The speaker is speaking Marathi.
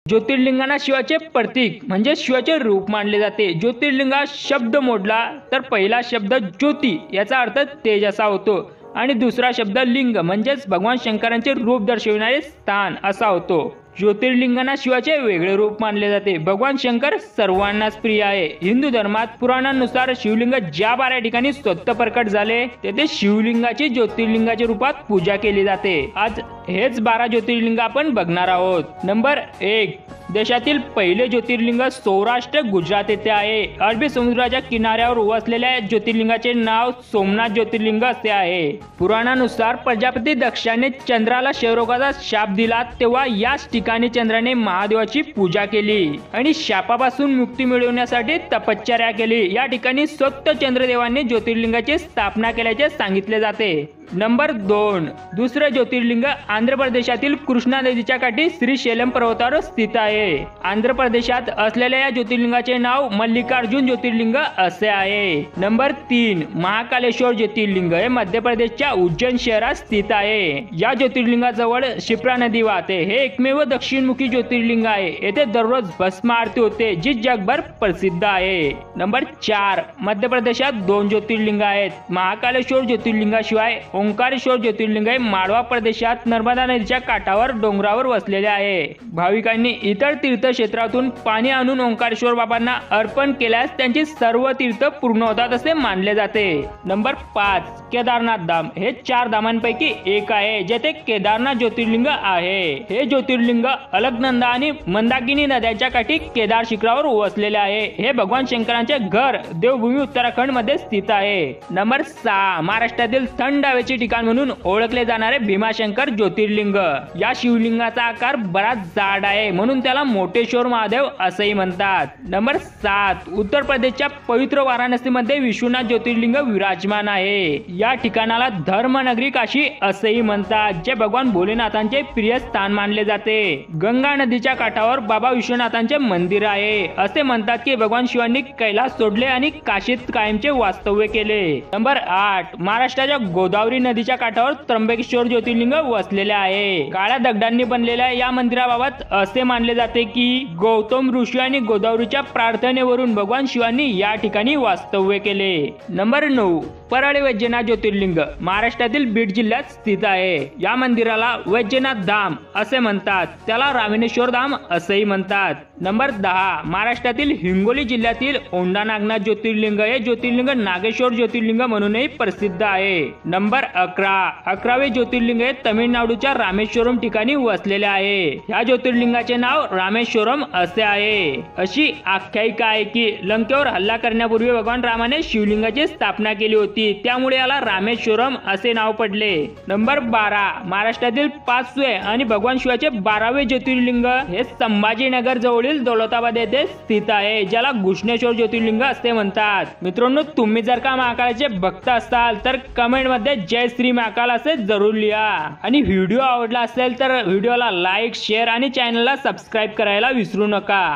ज्योतिर्लिंगांना शिवाचे प्रतीक म्हणजे शिवाचे रूप मानले जाते। ज्योतिर्लिंगा शब्द मोडला तर पहिला शब्द ज्योती याचा अर्थ तेज असा होतो आणि दुसरा शब्द लिंग म्हणजेच भगवान शंकरांचे रूप दर्शविणारे स्थान असा होतो। ज्योतिर्लिंगांना शिवाचे वेगळे रूप मानले जाते। भगवान शंकर सर्वांनाच प्रिय आहे। हिंदू धर्मात पुराणांनुसार शिवलिंग ज्या 12 ठिकाणी स्वतः प्रकट झाले तेथे शिवलिंगाची ज्योतिर्लिंगाच्या रूपात पूजा केली जाते। आज हेच 12 ज्योतिर्लिंग आपण बघणार आहोत। नंबर 1, देशातील पहिले ज्योतिर्लिंग सौराष्ट्र गुजरात येथे आहे। अरबी समुद्राच्या किनाऱ्यावर वसलेल्या ज्योतिर्लिंगाचे नाव सोमनाथ ज्योतिर्लिंग असे आहे। पुराणानुसार प्रजापती दक्षाने चंद्राला क्षयरोगाचा शाप दिला तेव्हा याच ठिकाणी चंद्राने महादेवाची पूजा केली आणि शापापासून मुक्ती मिळवण्यासाठी तपश्चर्या केली। या ठिकाणी स्वतः चंद्रदेवाने ज्योतिर्लिंगाची स्थापना केल्याचे सांगितले जाते। नंबर 2, दुसरे ज्योतिर्लिंग आंध्र प्रदेशातील कृष्णा नदीच्या काठी श्रीशैलम पर्वतावर स्थित आहे। आंध्र प्रदेशात असलेल्या या ज्योतिर्लिंगाचे नाव मल्लिकार्जुन ज्योतिर्लिंग असे आहे। नंबर 3, महाकालेश्वर ज्योतिर्लिंग हे मध्य प्रदेशच्या उज्जैन शहरात स्थित आहे। या ज्योतिर्लिंगाजवळ शिप्रा नदी वाहते। हे एकमेव दक्षिणमुखी ज्योतिर्लिंग आहे। येथे दररोज भस्म आरती होते जी जगभर प्रसिद्ध आहे। नंबर 4, मध्य प्रदेशात 2 ज्योतिर्लिंग आहेत। महाकालेश्वर ज्योतिर्लिंगाशिवाय ओंकारेश्वर ज्योतिर्लिंग हे माळवा प्रदेशात नर्मदा नदीच्या काठावर डोंगरावर वसलेले आहे। भाविकांनी इतर तीर्थक्षेत्रातून पाणी आणून ओंकारेश्वर बाबांना अर्पण केल्यास त्यांची सर्व तीर्थ पूर्ण होतात असे मानले जाते। नंबर 5, केदारनाथ धाम हे 4 धामांपैकी एक आहे जेथे केदारनाथ ज्योतिर्लिंग आहे। हे ज्योतिर्लिंग अलकनंदा आणि मंदाकिनी नद्यांच्या काठी केदार शिखरावर वसलेले आहे। हे भगवान शंकरांचे घर देवभूमी उत्तराखंड मध्ये स्थित आहे। नंबर 6, महाराष्ट्रातील थंड हवेचे ठिकाण म्हणून ओळखले जाणारे भीमाशंकर ज्योतिर्लिंग। या शिवलिंगाचा आकार बराच जाड आहे म्हणून त्याला मोटेश्वर महादेव असेही म्हणतात। नंबर 7, उत्तर प्रदेशच्या पवित्र वाराणसी मध्ये विश्वनाथ ज्योतिर्लिंग विराजमान आहे। या ठिकाणाला धर्मनगरी काशी असेही म्हणतात जे भगवान भोलेनाथांचे प्रिय स्थान मानले जाते। गंगा नदीच्या काठावर बाबा विश्वनाथांचे मंदिर आहे। असे म्हणतात की भगवान शिवांनी कैलास सोडले आणि काशीत कायमचे वास्तव्य केले। नंबर 8, महाराष्ट्राच्या गोदावरी नदीच्या काठावर त्र्यंबकेश्वर ज्योतिर्लिंग वसलेले आहे। काळ्या दगडांनी बनलेल्या या मंदिराबाबत असे मानले जाते की गौतम ऋषी आणि गोदावरीच्या प्रार्थनेवरून भगवान शिवांनी या ठिकाणी वास्तव्य केले। नंबर 9, परळी वैजनाथ ज्योतिर्लिंग महाराष्ट्रातील बीड जिल्ह्यात स्थित आहे। या मंदिराला वैजनाथ धाम असे म्हणतात, त्याला रामेश्वर धाम असेही म्हणतात। नंबर 10, महाराष्ट्रातील हिंगोली जिल्ह्यातील औंढा नागनाथ ज्योतिर्लिंग हे ज्योतिर्लिंग नागेश्वर ज्योतिर्लिंग म्हणूनही प्रसिद्ध आहे। नंबर 11, 11वे ज्योतिर्लिंग हे तमिळनाडूच्या रामेश्वरम ठिकाणी वसलेले आहे। या ज्योतिर्लिंगाचे नाव रामेश्वरम असे आहे। अशी आख्यायिका आहे की लंकेवर हल्ला करण्यापूर्वी भगवान रामाने शिवलिंगाची स्थापना केली होती त्यामुळे याला रामेश्वरम असे नाव पडले। नंबर 12, महाराष्ट्रातील 5वे आणि भगवान शिवाचे 12वे ज्योतिर्लिंग हे संभाजीनगर जवळील दौलताबाद येथे स्थित आहे ज्याला घृष्णेश्वर ज्योतिर्लिंग असे म्हणतात। मित्रांनो, तुम्ही जर का महाकाळाचे भक्त असाल तर कमेंट मध्ये जय श्री महाकाल असे जरूर लिहा आणि व्हिडिओ आवडला असेल तर व्हिडिओला लाईक, शेअर आणि चॅनलला सबस्क्राईब करायला विसरू नका।